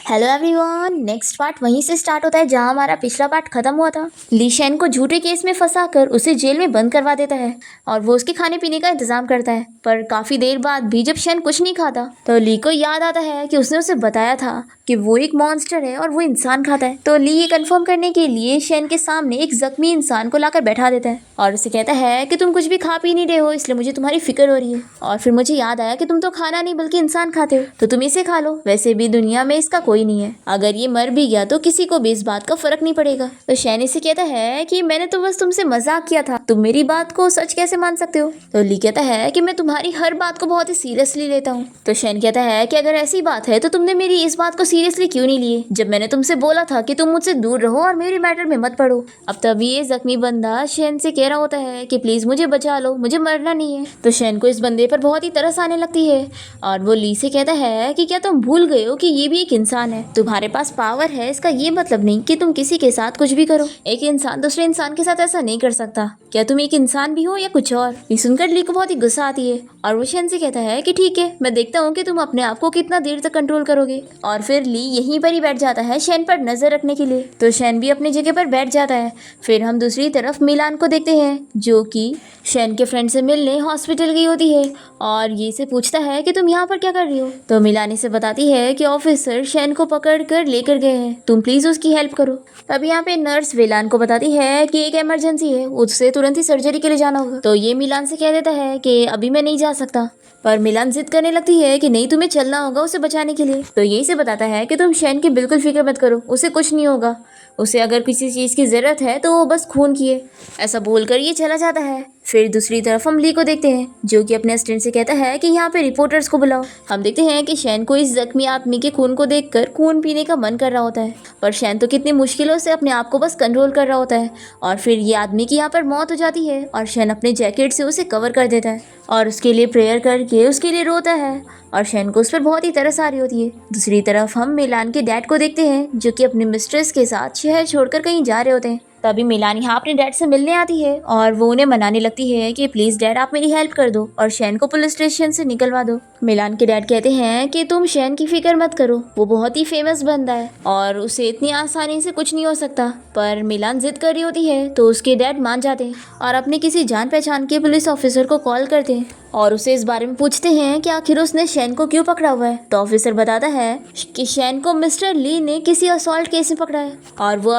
Hello everyone. Next part वहीं से start होता है जहां हमारा पिछला पार्ट खत्म हुआ था। ली शेन को झूठे केस में फंसाकर उसे जेल में बंद करवा देता है और वो उसके खाने पीने का इंतजाम करता है। पर काफी देर बाद भी जब शेन कुछ नहीं खाता तो ली को याद आता है कि उसने उसे बताया था कि वो एक मॉन्स्टर है और वो इंसान खाता है। तो ली ये कंफर्म करने के लिए शेन के सामने एक जख्मी इंसान को लाकर बैठा देता है और उसे कहता है कि तुम कुछ भी खा पी नहीं रहे हो, इसलिए मुझे तुम्हारी फिक्र हो रही है। और फिर मुझे याद आया कि तुम तो खाना नहीं बल्कि इंसान खाते हो, तो तुम इसे खा लो। वैसे भी दुनिया में इसका कोई नहीं है, अगर ये मर भी गया तो किसी को भी इस बात का फर्क नहीं पड़ेगा। तो शेन इसे कहता है कि मैंने तो बस तुमसे मजाक किया था, तुम मेरी बात को सच कैसे मान सकते हो। तो ली कहता है कि मैं तुम्हारी हर बात को बहुत ही सीरियसली लेता हूँ। तो शेन कहता है कि अगर ऐसी बात है तो तुमने मेरी इस बात को सीरियसली क्यों नहीं लिए जब मैंने तुमसे बोला था कि तुम मुझसे दूर रहो और मेरे मैटर में मत पड़ो। अब तभी ये जख्मी बंदा शेन से कह रहा होता है कि प्लीज मुझे बचा लो, मुझे मरना नहीं है। तो शेन को इस बंदे पर बहुत ही तरस आने लगती है और वो ली से कहता है कि क्या तुम भूल गए हो कि ये भी एक इंसान है, तुम्हारे पास पावर है, इसका ये मतलब नहीं कि तुम किसी के साथ कुछ भी करो। एक इंसान दूसरे इंसान के साथ ऐसा नहीं कर सकता। क्या तुम एक इंसान भी हो या कुछ और। ये सुनकर ली को बहुत ही गुस्सा आती है और वो शेन से कहता है कि ठीक है, मैं देखता हूँ कि तुम अपने आप को कितना देर तक कंट्रोल करोगे। और फिर ली यहीं पर ही बैठ जाता है शेन पर नजर रखने के लिए। तो शेन भी अपनी जगह पर बैठ जाता है। फिर हम दूसरी तरफ मिलान को देखते हैं जो कि शेन के फ्रेंड से मिलने हॉस्पिटल गई होती है और ये से पूछता है कि तुम यहाँ पर क्या कर रही हो। तो मिलानी से बताती है कि ऑफिसर शेन को पकड़ कर लेकर गए हैं, तुम प्लीज उसकी हेल्प करो। तब यहाँ पे नर्स मिलान को बताती है कि एक इमरजेंसी है, उससे तुरंत ही सर्जरी के लिए जाना होगा। तो ये मिलान से कह देता है कि अभी मैं नहीं जा सकता, पर मिलान जिद करने लगती है कि नहीं, तुम्हें चलना होगा उसे बचाने के लिए। तो यही से बताता है कि तुम शेन की बिल्कुल फिक्र मत करो, उसे कुछ नहीं होगा, उसे अगर किसी चीज़ की ज़रूरत है तो वो बस खून की है। ऐसा बोलकर ये चला जाता है। फिर दूसरी तरफ हम ली को देखते हैं जो कि अपने असिस्टेंट से कहता है कि यहाँ पे रिपोर्टर्स को बुलाओ। हम देखते हैं कि शेन को इस जख्मी आदमी के खून को देखकर खून पीने का मन कर रहा होता है, पर शेन तो कितनी मुश्किलों से अपने आप को बस कंट्रोल कर रहा होता है। और फिर ये आदमी की यहाँ पर मौत हो जाती है और शेन अपने जैकेट से उसे कवर कर देता है और उसके लिए प्रेयर करके उसके लिए रोता है और शेन को उस पर बहुत ही तरस आ रही होती है। दूसरी तरफ हम मिलान के डैड को देखते हैं जो कि अपने मिस्ट्रेस के साथ शहर छोड़कर कहीं जा रहे होते हैं। तभी मिलान यहाँ अपने डैड से मिलने आती है और वो उन्हें मनाने लगती है कि प्लीज डैड आप मेरी हेल्प कर दो और शेन को पुलिस स्टेशन से निकलवा दो। मिलान के डैड कहते हैं कि तुम शेन की फिक्र मत करो, वो बहुत ही फेमस बंदा है और उसे इतनी आसानी से कुछ नहीं हो सकता। पर मिलान जिद कर रही होती है तो उसके डैड मान जाते हैं और अपने किसी जान पहचान के पुलिस ऑफिसर को कॉल करते हैं और उसे इस बारे में पूछते हैं कि आखिर उसने शेन को क्यों पकड़ा हुआ है। तो ऑफिसर बताता है कि शेन को मिस्टर ली ने किसी असॉल्ट केस में पकड़ा है और वो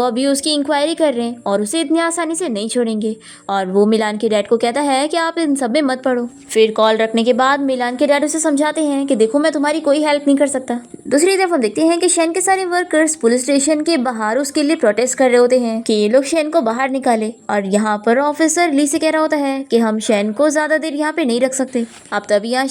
अभी उसकी इंक्वायरी कर रहे हैं और उसे इतनी आसानी से नहीं छोड़ेंगे। और वो मिलान के डैड को कहता है कि आप इन सब में मत पड़ो। फिर कॉल रखने के बाद मिलान के डैड उसे समझाते हैं कि देखो, मैं तुम्हारी कोई हेल्प नहीं कर सकता। दूसरी तरफ हम देखते हैं कि शेन के सारे वर्कर्स पुलिस स्टेशन के बाहर उसके लिए प्रोटेस्ट कर रहे होते हैं कि ये लोग शेन को बाहर निकाले। और यहाँ पर ऑफिसर ली से कह रहा होता है कि हम शेन को ज्यादा देर यहाँ पे नहीं रख सकते। अब तभी यहाँ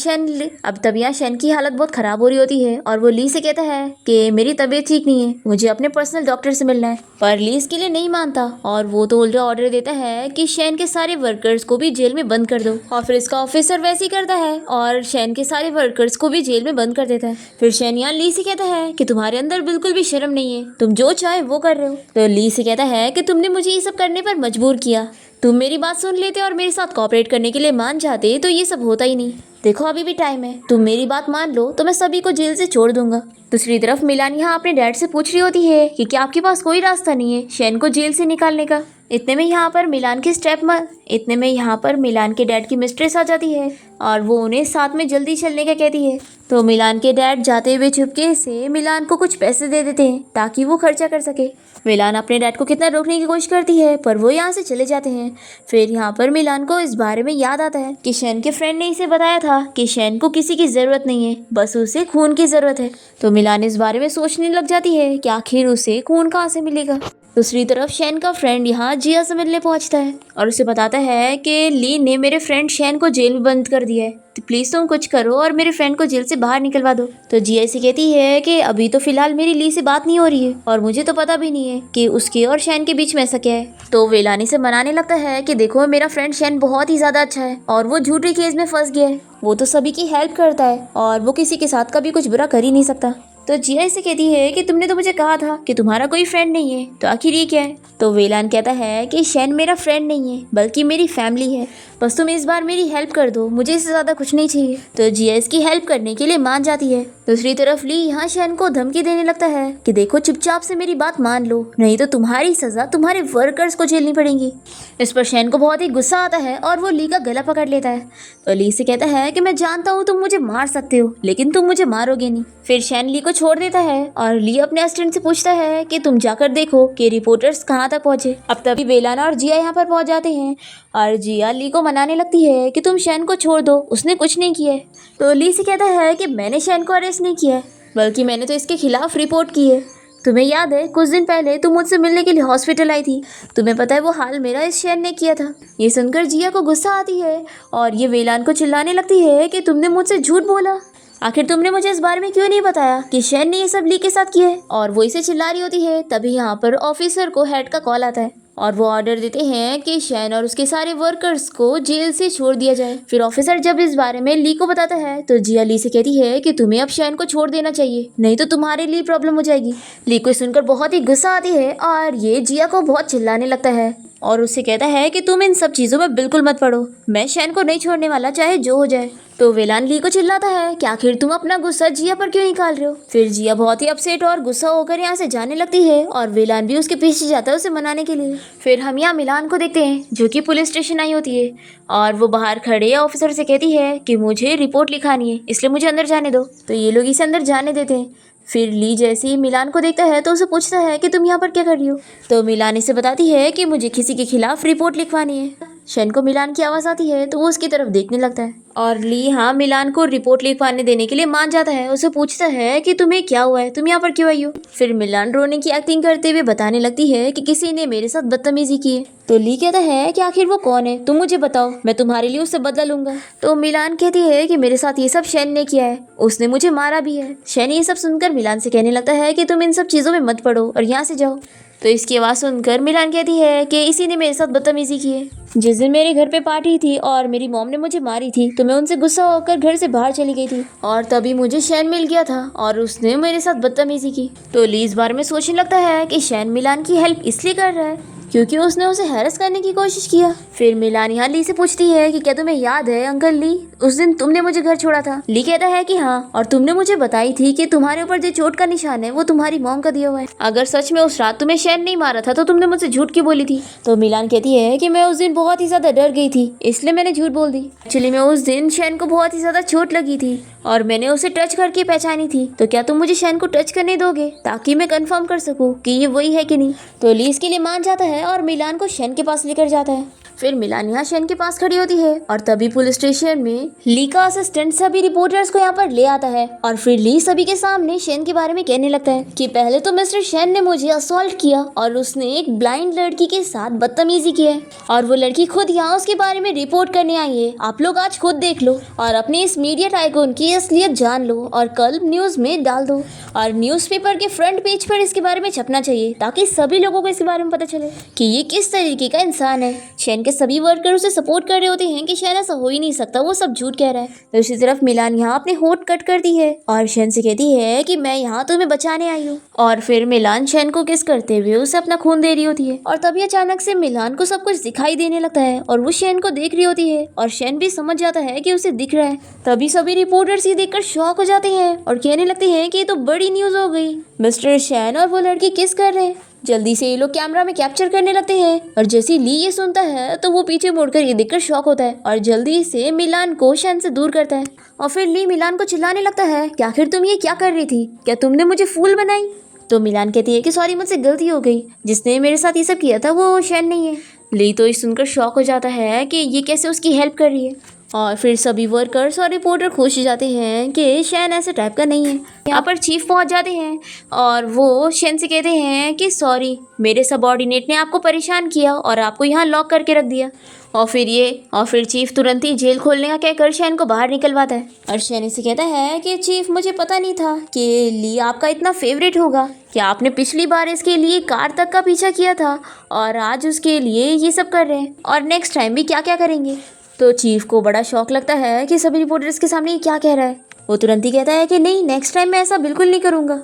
शेन की हालत बहुत खराब हो रही होती है और वो ली से कहता है कि मेरी तबीयत ठीक नहीं है, मुझे अपने पर्सनल डॉक्टर से मिलना है। पर ली इसके लिए नहीं मानता और वो तो उल्टा ऑर्डर देता है कि शेन के सारे वर्कर्स को भी जेल में बंद कर दो। और फिर इसका ऑफिसर वैसे ही करता है और शेन के सारे वर्कर्स को भी जेल में बंद कर देता है। फिर शेन यहाँ ली से कहता है कि तुम्हारे अंदर बिल्कुल भी शर्म नहीं है, तुम जो चाहे वो कर रहे हो। तो ली से कहता है कि तुमने मुझे ये सब करने पर मजबूर किया, तुम मेरी बात सुन लेते और मेरे साथ कोऑपरेट करने के लिए मान जाते तो ये सब होता ही नहीं। देखो, अभी भी टाइम है, तुम मेरी बात मान लो तो मैं सभी को जेल से छोड़ दूंगा। दूसरी तरफ मिलान यहाँ अपने डैड से पूछ रही होती है कि क्या आपके पास कोई रास्ता नहीं है शेन को जेल से निकालने का। इतने में यहाँ पर मिलान के डैड की मिस्ट्रेस आ जाती है और वो उन्हें साथ में जल्दी चलने का कहती है। तो मिलान के डैड जाते हुए चुपके से मिलान को कुछ पैसे दे देते हैं ताकि वो खर्चा कर सके। मिलान अपने डैड को कितना रोकने की कोशिश करती है पर वो यहाँ से चले जाते हैं। फिर यहाँ पर मिलान को इस बारे में याद आता है कि शेन के फ्रेंड ने इसे बताया था कि शेन को किसी की जरूरत नहीं है, बस उसे खून की जरूरत है। तो मिलान इस बारे में सोचने लग जाती है कि आखिर उसे खून कहाँ से मिलेगा। दूसरी तरफ शेन का फ्रेंड यहाँ जिया से मिलने पहुंचता है और उसे बताता है कि ली ने मेरे फ्रेंड शेन को जेल में बंद कर दिया है, तो प्लीज तुम कुछ करो और मेरे फ्रेंड को जेल से बाहर निकलवा दो। तो जिया से कहती है कि अभी तो फिलहाल मेरी ली से बात नहीं हो रही है और मुझे तो पता भी नहीं है कि उसके और शेन के बीच में ऐसा क्या है। तो वेलानी से मनाने लगता है कि देखो, मेरा फ्रेंड शेन बहुत ही ज्यादा अच्छा है और वो झूठे केस में फंस गया है, वो तो सभी की हेल्प करता है और वो किसी के साथ कभी कुछ बुरा कर ही नहीं सकता। तो जिया इसे कहती है कि तुमने तो मुझे कहा था कि तुम्हारा कोई फ्रेंड नहीं है, तो आखिर ये क्या है? तो वेलान कहता है कि शैन मेरा फ्रेंड नहीं है बल्कि मेरी फैमिली है, बस तुम इस बार मेरी हेल्प कर दो, मुझे इससे ज़्यादा कुछ नहीं चाहिए। तो जिया इसकी हेल्प करने के लिए मान जाती है। दूसरी तरफ ली यहाँ शैन को धमकी देने लगता है कि देखो चुपचाप से मेरी बात मान लो, नहीं तो तुम्हारी सज़ा तुम्हारे वर्कर्स को झेलनी पड़ेगी। इस पर शैन को बहुत ही गुस्सा आता है और वो ली का गला पकड़ लेता है। तो ली से कहता है कि मैं जानता हूँ तुम मुझे मार सकते हो, लेकिन तुम मुझे मारोगे नहीं। फिर शैन ली को छोड़ देता है और ली अपने असिस्टेंट से पूछता है कि तुम जाकर देखो कि रिपोर्टर्स कहाँ तक पहुंचे। अब तभी वेलाना और जिया यहाँ पर पहुंच जाते हैं और जिया ली को मनाने लगती है कि तुम शैन को छोड़ दो, उसने कुछ नहीं किया है। तो ली से कहता है कि मैंने शैन को अरेस्ट नहीं किया है, बल्कि मैंने तो इसके खिलाफ रिपोर्ट की है। तुम्हें याद है कुछ दिन पहले तुम मुझसे मिलने के लिए हॉस्पिटल आई थी, तुम्हें पता है वो हाल मेरा इस शैन ने किया था। ये सुनकर जिया को गुस्सा आती है और ये वेलान को चिल्लाने लगती है कि तुमने मुझसे झूठ बोला, आखिर तुमने मुझे इस बारे में क्यों नहीं बताया कि शैन ने ये सब ली के साथ किया है। और वो इसे चिल्ला रही होती है। तभी यहाँ पर ऑफिसर को हेड का कॉल आता है और वो ऑर्डर देते हैं कि शैन और उसके सारे वर्कर्स को जेल से छोड़ दिया जाए। फिर ऑफिसर जब इस बारे में ली को बताता है तो जिया ली से कहती है कि तुम्हें अब शैन को छोड़ देना चाहिए, नहीं तो तुम्हारे लिए प्रॉब्लम हो जाएगी। ली को सुनकर बहुत ही गुस्सा आती है और ये जिया को बहुत चिल्लाने लगता है और उससे कहता है कि तुम इन सब चीज़ों में बिल्कुल मत पड़ो, मैं शैन को नहीं छोड़ने वाला चाहे जो हो जाए। तो वेलान ली को चिल्लाता है कि आखिर तुम अपना गुस्सा जिया पर क्यों निकाल रहे हो। फिर जिया बहुत ही अपसेट और गुस्सा होकर यहाँ से जाने लगती है और वेलान भी उसके पीछे जाता है उसे मनाने के लिए। फिर हम यहाँ मिलान को देखते हैं जो कि पुलिस स्टेशन आई होती है और वो बाहर खड़े ऑफिसर से कहती है कि मुझे रिपोर्ट लिखानी है, इसलिए मुझे अंदर जाने दो। तो ये लोग इसे अंदर जाने देते हैं। फिर ली जैसे ही मिलान को देखता है तो उसे पूछता है कि तुम यहाँ पर क्या कर रही हो। तो मिलान इसे बताती है कि मुझे किसी के खिलाफ रिपोर्ट लिखवानी है। शैन को मिलान की आवाज़ आती है तो वो उसकी तरफ देखने लगता है और ली हाँ मिलान को रिपोर्ट लिखवाने देने के लिए मान जाता है। उसे पूछता है कि तुम्हें क्या हुआ है, तुम यहाँ पर क्यों आई हो। फिर मिलान रोने की एक्टिंग करते हुए बताने लगती है कि किसी ने मेरे साथ बदतमीजी की है। तो ली कहता है कि आखिर वो कौन है, तुम मुझे बताओ, मैं तुम्हारे लिए उससे बदला लूंगा। तो मिलान कहती है कि मेरे साथ ये सब शैन ने किया है, उसने मुझे मारा भी है। शैन ये सब सुनकर मिलान से कहने लगता है कि तुम इन सब चीज़ों में मत पड़ो और यहाँ से जाओ। तो इसकी आवाज़ सुनकर मिलान कहती है कि इसी ने मेरे साथ बदतमीजी की है। जिस दिन मेरे घर पे पार्टी थी और मेरी मॉम ने मुझे मारी थी तो मैं उनसे गुस्सा होकर घर से बाहर चली गई थी और तभी मुझे शैन मिल गया था और उसने मेरे साथ बदतमीजी की। तो ली इस बारे में सोचने लगता है कि शैन मिलान की हेल्प इसलिए कर रहा है क्योंकि उसने उसे हैरेस करने की कोशिश किया। फिर मिलान यहाँ ली से पूछती है कि क्या तुम्हें याद है अंकल ली, उस दिन तुमने मुझे घर छोड़ा था। ली कहता है कि हाँ, और तुमने मुझे बताई थी कि तुम्हारे ऊपर जो चोट का निशान है वो तुम्हारी मॉम का दिया हुआ है। अगर सच में उस रात तुम्हें शैन नहीं मारा था तो तुमने मुझसे झूठ क्यों बोली थी। तो मिलान कहती है कि मैं उस दिन बहुत ही ज्यादा डर गई थी इसलिए मैंने झूठ बोल दी। एक्चुअली मैं उस दिन शैन को बहुत ही ज्यादा चोट लगी थी और मैंने उसे टच करके पहचानी थी। तो क्या तुम मुझे शैन को टच करने दोगे ताकि मैं कंफर्म कर सकूं कि ये वही है कि नहीं। तो ली इसके लिए मान जाता है और मिलान को शैन के पास लेकर जाता है। फिर मिलान यहाँ शैन के पास खड़ी होती है और तभी पुलिस स्टेशन में ली का असिस्टेंट सभी रिपोर्टर्स को यहाँ पर ले आता है और फिर ली सभी के सामने शैन के बारे में कहने लगता है कि पहले तो मिस्टर शैन ने मुझे असॉल्ट किया और उसने एक ब्लाइंड लड़की के साथ बदतमीजी की है और वो लड़की खुद यहाँ उसके बारे में रिपोर्ट करने आई है। आप लोग आज खुद देख लो और अपने इस मीडिया टाइकून की असलियत जान लो और कल न्यूज में डाल दो और न्यूज़पेपर के फ्रंट पेज पर इसके बारे में छपना चाहिए ताकि सभी लोगों को इसके बारे में पता चले कि ये किस तरीके का इंसान है। शैन के सभी वर्कर उसे सपोर्ट कर रहे होते हैं कि शैन ऐसा हो ही नहीं सकता, वो सब झूठ कह रहा है। तो इसी तरफ मिलान यहाँ अपने होठ कट करती है और शैन से कहती है कि मैं यहाँ तुम्हें बचाने आई हूँ और फिर मिलान शैन को किस करते हुए उसे अपना खून दे रही होती है और तभी अचानक से मिलान को सब कुछ दिखाई देने लगता है और वो शैन को देख रही होती है और शैन भी समझ जाता है कि उसे दिख रहा है। तभी सभी रिपोर्टर्स ये देखकर शॉक हो जाते हैं और कहने लगते हैं कि ये तो बड़ी न्यूज़ हो गई, मिस्टर शैन और वो लड़की किस कर रहे हैं। जल्दी से ये लोग कैमरा में कैप्चर करने लगते हैं और जैसे ली ये सुनता है तो वो पीछे मुड़कर ये देखकर शॉक होता है और जल्दी से मिलान को शैन से दूर करता है। और फिर ली मिलान को चिल्लाने लगता है कि आखिर तुम ये क्या कर रही थी, क्या तुमने मुझे फूल बनाई। तो मिलान कहती है कि सॉरी, मुझसे गलती हो गई, जिसने मेरे साथ ये सब किया था वो शैन नहीं है। ली तो इस सुनकर शॉक हो जाता है कि ये कैसे उसकी हेल्प कर रही है और फिर सभी वर्कर्स और रिपोर्टर खुश हो जाते हैं कि शैन ऐसे टाइप का नहीं है। यहाँ पर चीफ पहुँच जाते हैं और वो शैन से कहते हैं कि सॉरी, मेरे सबऑर्डिनेट ने आपको परेशान किया और आपको यहाँ लॉक करके रख दिया। और फिर चीफ तुरंत ही जेल खोलने का कहकर शैन को बाहर निकलवाता है और शैन इसे कहता है कि चीफ, मुझे पता नहीं था कि ली आपका इतना फेवरेट होगा, कि आपने पिछली बार इसके लिए कार तक का पीछा किया था और आज उसके लिए ये सब कर रहे हैं और नेक्स्ट टाइम भी क्या क्या करेंगे। तो चीफ को बड़ा शौक लगता है कि सभी रिपोर्टर्स के सामने ये क्या कह रहा है वो तुरंत ही कहता है कि नहीं, नेक्स्ट टाइम मैं ऐसा बिल्कुल नहीं करूँगा।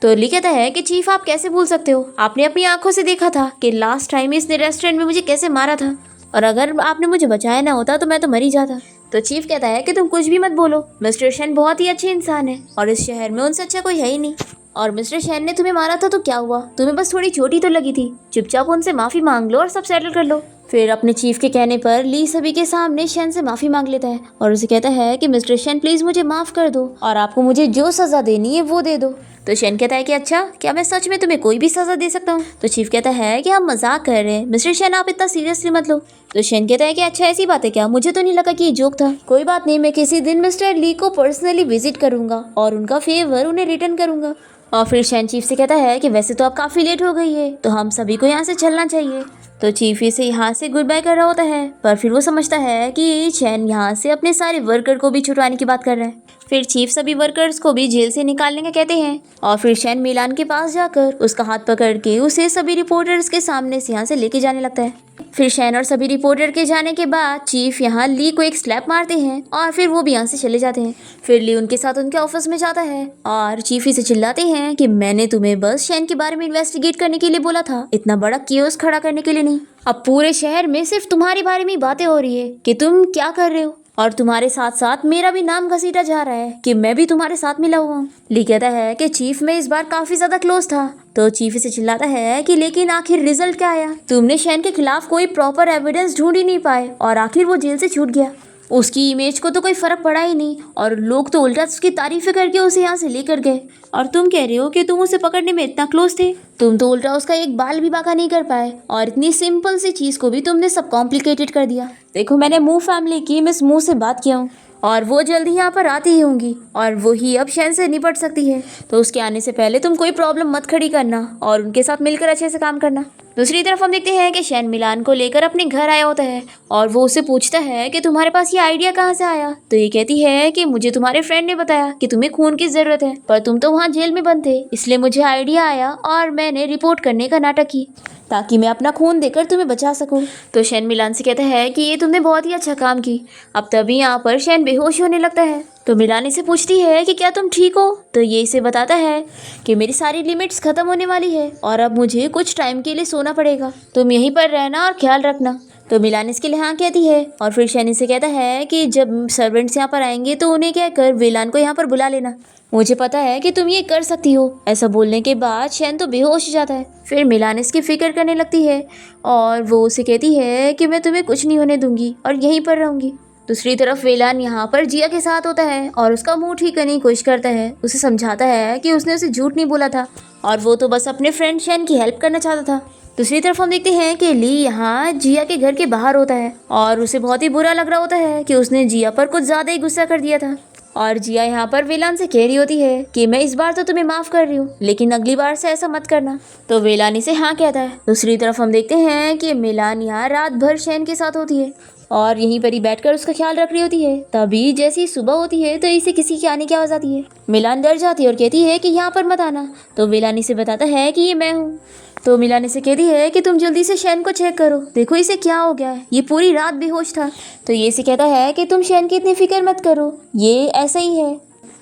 तो ली कहता है कि चीफ आप कैसे भूल सकते हो, आपने अपनी आंखों से देखा था कि लास्ट टाइम इसने रेस्टोरेंट में मुझे कैसे मारा था, और अगर आपने मुझे बचाया ना होता तो मैं तो मर ही जाता। तो चीफ कहता है कि तुम कुछ भी मत बोलो, मिस्टर शेन बहुत ही अच्छे इंसान है और इस शहर में उनसे अच्छा कोई है ही नहीं। और मिस्टर शेन ने तुम्हें मारा था तो क्या हुआ, तुम्हें बस थोड़ी चोट ही तो लगी थी, चुपचाप उनसे माफी मांग लो और सब सेटल कर लो। फिर अपने चीफ के कहने पर ली सभी के सामने शेन से माफी मांग लेता है और उसे कहता है कि मिस्टर शेन प्लीज मुझे माफ कर दो और आपको मुझे जो सजा देनी है वो दे दो। तो शेन कहता है कि अच्छा, क्या मैं सच में तुम्हें कोई भी सजा दे सकता हूँ। तो चीफ कहता है कि आप मजाक कर रहे हैं मिस्टर शेन, आप इतना सीरियसली मत लो। तो शेन कहता है कि अच्छा ऐसी बात है क्या, मुझे तो नहीं लगा कि ये जोक था। कोई बात नहीं, मैं किसी दिन मिस्टर ली को पर्सनली विजिट करूंगा और उनका फेवर उन्हें रिटर्न करूंगा। और फिर शेन चीफ से कहता है कि वैसे तो आप काफी लेट हो गई है, तो हम सभी को यहाँ से चलना चाहिए। तो चीफ इसे यहाँ से गुड बाय कर रहा होता है, पर फिर वो समझता है कि शेन यहाँ से अपने सारे वर्कर को भी छुड़वाने की बात कर रहे हैं। फिर चीफ सभी वर्कर्स को भी जेल से निकालने का कहते हैं और फिर शेन मिलान के पास जाकर उसका हाथ पकड़ के उसे सभी रिपोर्टर्स के सामने से यहाँ से लेके जाने लगता है। फिर शेन और सभी रिपोर्टर के जाने के बाद चीफ यहाँ ली को एक स्लैप मारते हैं और फिर वो भी यहाँ से चले जाते हैं। फिर ली उनके साथ उनके ऑफिस में जाता है और चीफ इसे चिल्लाते हैं कि मैंने तुम्हें बस शेन के बारे में इन्वेस्टिगेट करने के लिए बोला था, इतना बड़ा केओस खड़ा करने के लिए नहीं। अब पूरे शहर में सिर्फ तुम्हारे बारे में बातें हो रही है कि तुम क्या कर रहे हो, और तुम्हारे साथ साथ मेरा भी नाम घसीटा जा रहा है कि मैं भी तुम्हारे साथ मिला हुआ हूँ। ली कहता है कि चीफ में इस बार काफी ज्यादा क्लोज था। तो चीफ इसे चिल्लाता है कि लेकिन आखिर रिजल्ट क्या आया, तुमने शेन के खिलाफ कोई प्रॉपर एविडेंस ढूंढ ही नहीं पाए और आखिर वो जेल से छूट गया। उसकी इमेज को तो कोई फर्क पड़ा ही नहीं और लोग तो उल्टा उसकी तारीफें करके उसे यहाँ से लेकर गए, और तुम कह रहे हो कि तुम उसे पकड़ने में इतना क्लोज थे। तुम तो उल्टा उसका एक बाल भी बाका नहीं कर पाए और इतनी सिंपल सी चीज को भी तुमने सब कॉम्प्लिकेटेड कर दिया। देखो, मैंने मूव फैमिली की मिस मूव से बात किया हूँ और वो जल्दी यहाँ पर आती ही होंगी और वो ही अब शेन से निपट सकती है, तो उसके आने से पहले तुम कोई प्रॉब्लम मत खड़ी करना और उनके साथ मिलकर अच्छे से काम करना। दूसरी तरफ हम देखते हैं कि शेन मिलान को लेकर अपने घर आया होता है और वो उससे पूछता है कि तुम्हारे पास ये आइडिया कहाँ से आया। तो ये कहती है कि मुझे तुम्हारे फ्रेंड ने बताया कि तुम्हें खून की जरूरत है, पर तुम तो वहाँ जेल में बंद थे, इसलिए मुझे आइडिया आया और मैंने रिपोर्ट करने का नाटक की ताकि मैं अपना खून देकर तुम्हें बचा सकूं। तो शेन मिलान से कहता है कि ये तुमने बहुत ही अच्छा काम की। अब तभी यहाँ पर शेन बेहोश होने लगता है। तो मिलान इसे पूछती है कि क्या तुम ठीक हो। तो ये इसे बताता है कि मेरी सारी लिमिट्स खत्म होने वाली है और अब मुझे कुछ टाइम के लिए सोना पड़ेगा, तुम यहीं पर रहना और ख्याल रखना। तो मिलान इसके लिए हाँ कहती है और फिर शेन इसे कहता है कि जब सर्वेंट्स यहाँ पर आएंगे तो उन्हें कहकर विलान को यहाँ पर बुला लेना, मुझे पता है कि तुम ये कर सकती हो। ऐसा बोलने के बाद शेन तो बेहोश हो जाता है। फिर मिलान इसकी फिक्र करने लगती है और वो उसे कहती है कि मैं तुम्हें कुछ नहीं होने दूंगी और यहीं पर रहूंगी। दूसरी तरफ वेलान यहाँ पर जिया के साथ होता है और उसका मुंह ठीक करने की कोशिश करता है, उसे समझाता है कि उसने उसे झूठ नहीं बोला था और वो तो बस अपने फ्रेंड शेन की हेल्प करना चाहता था। दूसरी तरफ हम देखते हैं कि ली यहाँ जिया के घर के बाहर होता है और उसे बहुत ही बुरा लग रहा होता है कि उसने जिया पर कुछ ज्यादा ही गुस्सा कर दिया था। और जिया यहाँ पर वेलान से कह रही होती है कि मैं इस बार तो तुम्हें माफ कर रही हूँ, लेकिन अगली बार से ऐसा मत करना। तो वेलान इसे हाँ कहता है। दूसरी तरफ हम देखते हैं कि मिलान यहाँ रात भर शेन के साथ होती है और यहीं पर ही बैठकर उसका ख्याल रख रही होती है। तभी जैसे ही सुबह होती है तो इसे किसी के आने की आवाज आती है। मिलान डर जाती है और कहती है कि यहाँ पर मत आना। तो वेलान इसे बताता है कि ये मैं हूँ। तो मिलान इसे कहती है कि तुम जल्दी से शेन को चेक करो, देखो इसे क्या हो गया है, ये पूरी रात बेहोश था। तो ये इसे कहता है कि तुम शेन की इतनी फिक्र मत करो, ये ऐसा ही है,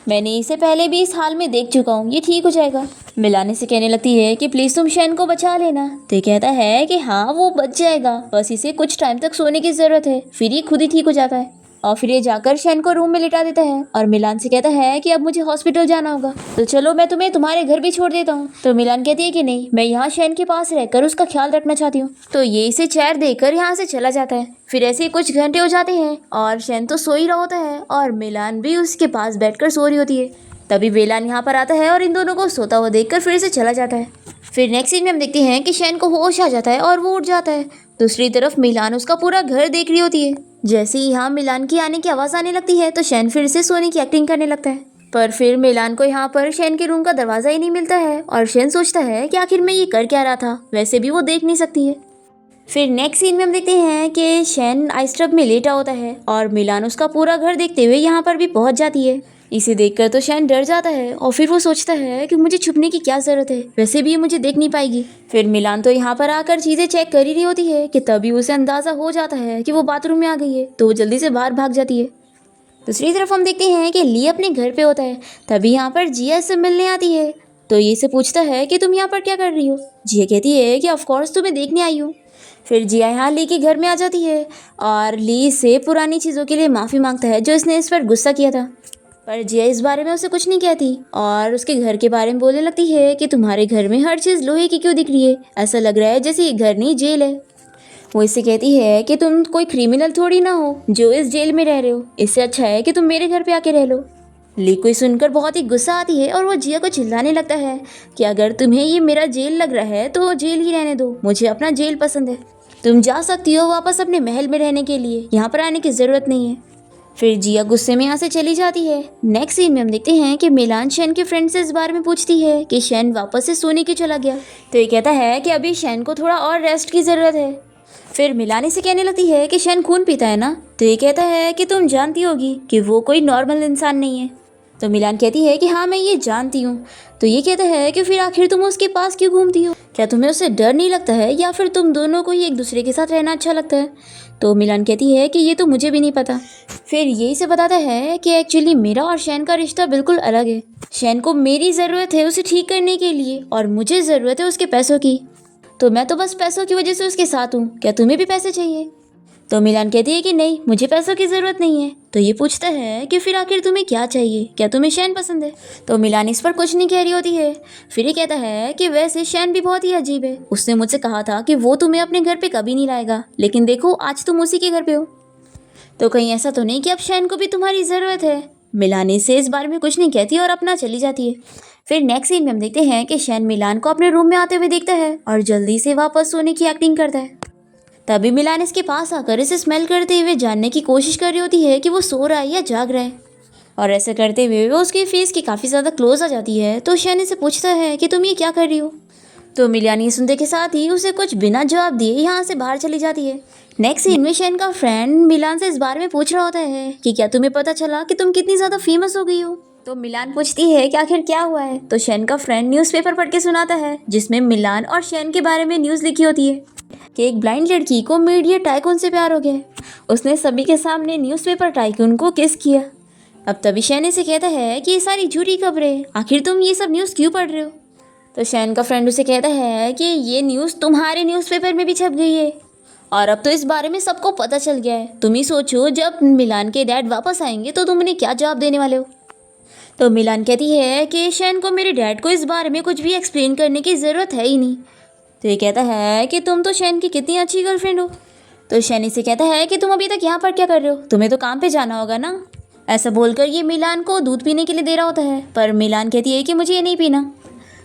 मैंने इसे पहले भी इस हाल में देख चुका हूँ, ये ठीक हो जाएगा। मिलान से कहने लगती है कि प्लीज तुम शेन को बचा लेना। तो कहता है कि हाँ वो बच जाएगा, बस इसे कुछ टाइम तक सोने की जरूरत है, फिर ये खुद ही ठीक हो जाता है। और फिर ये जाकर शेन को रूम में लिटा देता है और मिलान से कहता है कि अब मुझे हॉस्पिटल जाना होगा, तो चलो मैं तुम्हें तुम्हारे घर भी छोड़ देता हूँ। तो मिलान कहती है कि नहीं, मैं यहाँ शेन के पास रहकर उसका ख्याल रखना चाहती हूँ। तो ये इसे चेयर देकर यहाँ से चला जाता है। फिर ऐसे ही कुछ घंटे हो जाते हैं और शेन तो सो ही रहा होता है और मिलान भी उसके पास बैठकर सो रही होती है। तभी वेलान यहाँ पर आता है और इन दोनों को सोता हुआ देखकर फिर से चला जाता है। फिर नेक्स्ट सीन में हम देखते हैं कि शेन को होश आ जाता है और वो उठ जाता है। दूसरी तरफ मिलान उसका पूरा घर देख रही होती है। जैसे ही यहाँ मिलान की आने की आवाज़ आने लगती है तो शेन फिर से सोने की एक्टिंग करने लगता है, पर फिर मिलान को यहाँ पर शेन के रूम का दरवाज़ा ही नहीं मिलता है और शेन सोचता है कि आखिर मैं ये कर क्या रहा था, वैसे भी वो देख नहीं सकती है। फिर नेक्स्ट सीन में हम देखते हैं कि शेन आइस टब में लेटा होता है और मिलान उसका पूरा घर देखते हुए यहाँ पर भी पहुँच जाती है। इसे देखकर तो शेन डर जाता है और फिर वो सोचता है कि मुझे छुपने की क्या जरूरत है, वैसे भी ये मुझे देख नहीं पाएगी। फिर मिलान तो यहाँ पर आकर चीजें चेक कर ही रही होती है कि तभी उसे अंदाजा हो जाता है कि वो बाथरूम में आ गई है, तो वो जल्दी से बाहर भाग जाती है। दूसरी तरफ हम देखते हैं कि ली अपने घर पे होता है। तभी यहाँ पर जिया इससे मिलने आती है। तो ये से पूछता है कि तुम यहाँ पर क्या कर रही हो। जिया कहती है कि ऑफ कोर्स तुम्हें देखने आई हूँ। फिर जिया यहाँ ली के घर में आ जाती है और ली से पुरानी चीज़ों के लिए माफ़ी मांगता है जो इसने इस पर गुस्सा किया था। पर जिया इस बारे में उसे कुछ नहीं कहती और उसके घर के बारे में बोलने लगती है कि तुम्हारे घर में हर चीज़ लोहे की क्यों दिख रही है, ऐसा लग रहा है जैसे ये घर नहीं जेल है। वो इससे कहती है कि तुम कोई क्रिमिनल थोड़ी ना हो जो इस जेल में रह रहे हो, इससे अच्छा है कि तुम मेरे घर पे आके रह लो। ली को सुनकर बहुत ही गुस्सा आती है और वो जिया को चिल्लाने लगता है कि अगर तुम्हें ये मेरा जेल लग रहा है तो जेल ही रहने दो, मुझे अपना जेल पसंद है। तुम जा सकती हो वापस अपने महल में रहने के लिए, यहाँ पर आने की ज़रूरत नहीं है। फिर जिया गुस्से में यहाँ से चली जाती है। नेक्स्ट सीन में हम देखते हैं कि मिलान शैन के फ्रेंड से इस बारे में पूछती है कि शैन वापस से सोने की चला गया। तो ये कहता है कि अभी शैन को थोड़ा और रेस्ट की ज़रूरत है। फिर मिलानी से कहने लगती है कि शैन खून पीता है ना। तो ये कहता है कि तुम जानती होगी कि वो कोई नॉर्मल इंसान नहीं है। तो मिलान कहती है कि हाँ मैं ये जानती हूँ। तो ये कहता है कि फिर आखिर तुम उसके पास क्यों घूमती हो, क्या तुम्हें उससे डर नहीं लगता है या फिर तुम दोनों को ही एक दूसरे के साथ रहना अच्छा लगता है। तो मिलान कहती है कि ये तो मुझे भी नहीं पता। फिर यही से बताता है कि एक्चुअली मेरा और शैन का रिश्ता बिल्कुल अलग है। शैन को मेरी ज़रूरत है उसे ठीक करने के लिए और मुझे ज़रूरत है उसके पैसों की। तो मैं तो बस पैसों की वजह से उसके साथ हूँ, क्या तुम्हें भी पैसे चाहिए। तो मिलान कहती है कि नहीं मुझे पैसों की ज़रूरत नहीं है। तो ये पूछता है कि फिर आखिर तुम्हें क्या चाहिए, क्या तुम्हें शैन पसंद है। तो मिलान इस पर कुछ नहीं कह रही होती है। फिर ये कहता है कि वैसे शैन भी बहुत ही अजीब है, उसने मुझसे कहा था कि वो तुम्हें अपने घर पे कभी नहीं लाएगा, लेकिन देखो आज तुम उसी के घर पे हो। तो कहीं ऐसा तो नहीं कि अब शैन को भी तुम्हारी ज़रूरत है। मिलानी से इस बारे में कुछ नहीं कहती और अपना चली जाती है। फिर नेक्स्ट सीन में हम देखते हैं कि शैन मिलान को अपने रूम में आते हुए देखता है और जल्दी से वापस सोने की एक्टिंग करता है। तभी मिलान इसके पास आकर इसे स्मेल करते हुए जानने की कोशिश कर रही होती है कि वो सो रहा है या जाग रहा है। और ऐसे करते हुए वो उसके फेस की काफ़ी ज़्यादा क्लोज आ जाती है। तो शैन इसे पूछता है कि तुम ये क्या कर रही हो। तो मिलान ये सुनते के साथ ही उसे कुछ बिना जवाब दिए यहाँ से बाहर चली जाती है। नेक्स्ट सीन में शैन का फ्रेंड मिलान से इस बारे में पूछ रहा होता है कि क्या तुम्हें पता चला कि तुम कितनी ज़्यादा फेमस हो गई हो। तो मिलान पूछती है कि आखिर क्या हुआ है। तो शैन का फ्रेंड न्यूज़पेपर पढ़ के सुनाता है जिसमें मिलान और शैन के बारे में न्यूज़ लिखी होती है कि एक ब्लाइंड लड़की को मीडिया टाइकून से प्यार हो गया। उसने सभी के सामने न्यूज़पेपर टाइकून को किस किया। अब तभी शैन से कहता है कि ये सारी झूठी खबरें, आखिर तुम ये सब न्यूज़ क्यों पढ़ रहे हो। तो शैन का फ्रेंड उसे कहता है कि ये न्यूज़ तुम्हारे न्यूज़पेपर में भी छप गई है और अब तो इस बारे में सबको पता चल गया है। तुम ही सोचो जब मिलान के डैड वापस आएंगे तो तुम उन्हें क्या जवाब देने वाले हो। तो मिलान कहती है कि शैन को मेरे डैड को इस बारे में कुछ भी एक्सप्लेन करने की ज़रूरत है ही नहीं। तो ये कहता है कि तुम तो शैन की कितनी अच्छी गर्लफ्रेंड हो। तो शैन इसे कहता है कि तुम अभी तक यहाँ पर क्या कर रहे हो, तुम्हें तो काम पे जाना होगा ना। ऐसा बोलकर ये मिलान को दूध पीने के लिए दे रहा होता है, पर मिलान कहती है कि मुझे ये नहीं पीना।